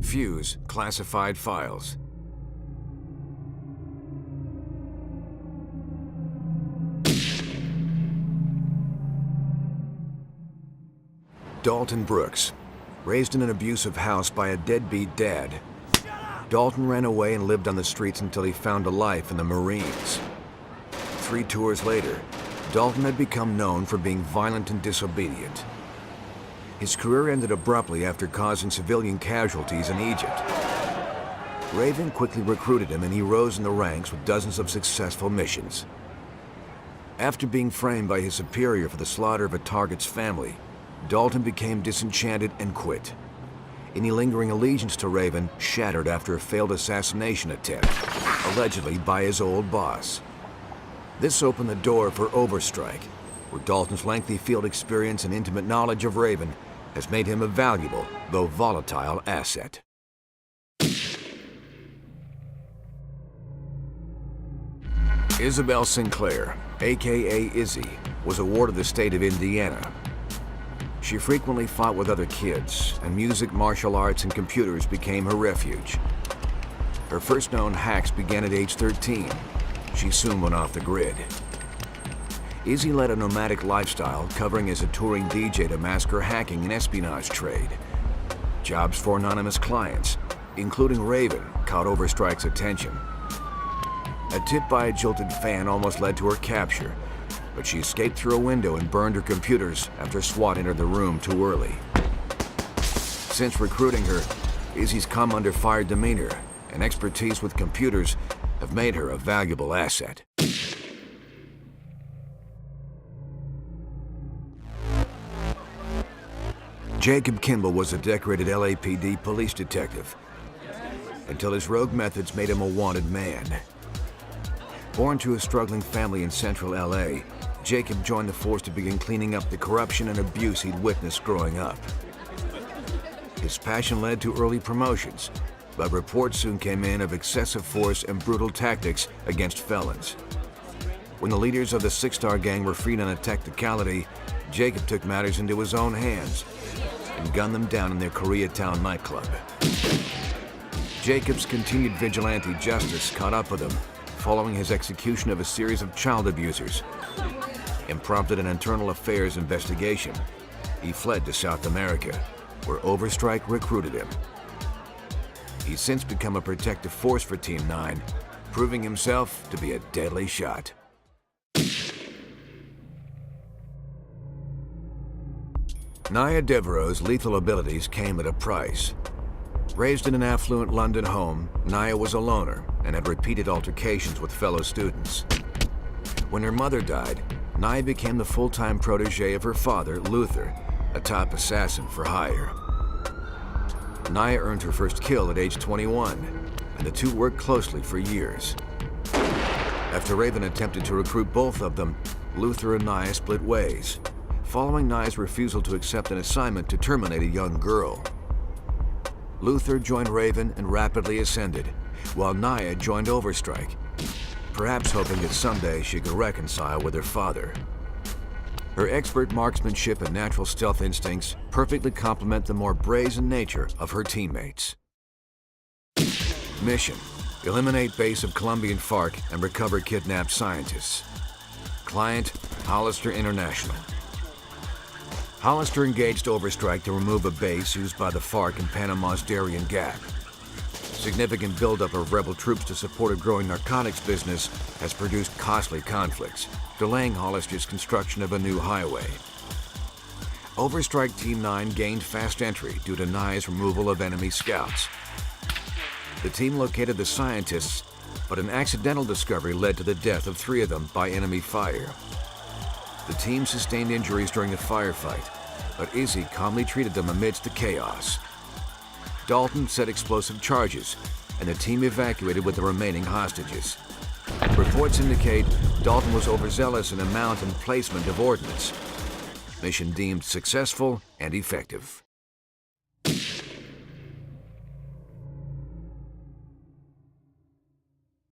Fuse classified files. Dalton Brooks, raised in an abusive house by a deadbeat dad. Dalton ran away and lived on the streets until he found a life in the Marines. 3 tours later, Dalton had become known for being violent and disobedient. His career ended abruptly after causing civilian casualties in Egypt. Raven quickly recruited him and he rose in the ranks with dozens of successful missions. After being framed by his superior for the slaughter of a target's family, Dalton became disenchanted and quit. Any lingering allegiance to Raven shattered after a failed assassination attempt, allegedly by his old boss. This opened the door for Overstrike, where Dalton's lengthy field experience and intimate knowledge of Raven has made him a valuable, though volatile, asset. Isabel Sinclair, aka Izzy, was a ward of the state of Indiana. She frequently fought with other kids, and music, martial arts, and computers became her refuge. Her first known hacks began at age 13. She soon went off the grid. Izzy led a nomadic lifestyle, covering as a touring DJ to mask her hacking and espionage trade. Jobs for anonymous clients, including Raven, caught Overstrike's attention. A tip by a jilted fan almost led to her capture, but she escaped through a window and burned her computers after SWAT entered the room too early. Since recruiting her, Izzy's come under fire demeanor and expertise with computers have made her a valuable asset. Jacob Kimball was a decorated LAPD police detective until his rogue methods made him a wanted man. Born to a struggling family in central LA, Jacob joined the force to begin cleaning up the corruption and abuse he'd witnessed growing up. His passion led to early promotions, but reports soon came in of excessive force and brutal tactics against felons. When the leaders of the Six-Star Gang were freed on a technicality, Jacob took matters into his own hands and gunned them down in their Koreatown nightclub. Jacob's continued vigilante justice caught up with him, following his execution of a series of child abusers, and prompted an internal affairs investigation. He fled to South America, where Overstrike recruited him. He's since become a protective force for Team 9, proving himself to be a deadly shot. Nya Devereaux's lethal abilities came at a price. Raised in an affluent London home, Nya was a loner and had repeated altercations with fellow students. When her mother died, Nya became the full-time protege of her father, Luther, a top assassin for hire. Nya earned her first kill at age 21, and the two worked closely for years. After Raven attempted to recruit both of them, Luther and Nya split ways, following Nya's refusal to accept an assignment to terminate a young girl. Luther joined Raven and rapidly ascended, while Nya joined Overstrike, perhaps hoping that someday she could reconcile with her father. Her expert marksmanship and natural stealth instincts perfectly complement the more brazen nature of her teammates. Mission: eliminate base of Colombian FARC and recover kidnapped scientists. Client: Hollister International. Hollister engaged Overstrike to remove a base used by the FARC in Panama's Darien Gap. Significant buildup of rebel troops to support a growing narcotics business has produced costly conflicts, delaying Hollister's construction of a new highway. Overstrike Team 9 gained fast entry due to Nya's removal of enemy scouts. The team located the scientists, but an accidental discovery led to the death of 3 of them by enemy fire. The team sustained injuries during the firefight, but Izzy calmly treated them amidst the chaos. Dalton set explosive charges, and the team evacuated with the remaining hostages. Reports indicate Dalton was overzealous in amount and placement of ordnance. Mission deemed successful and effective.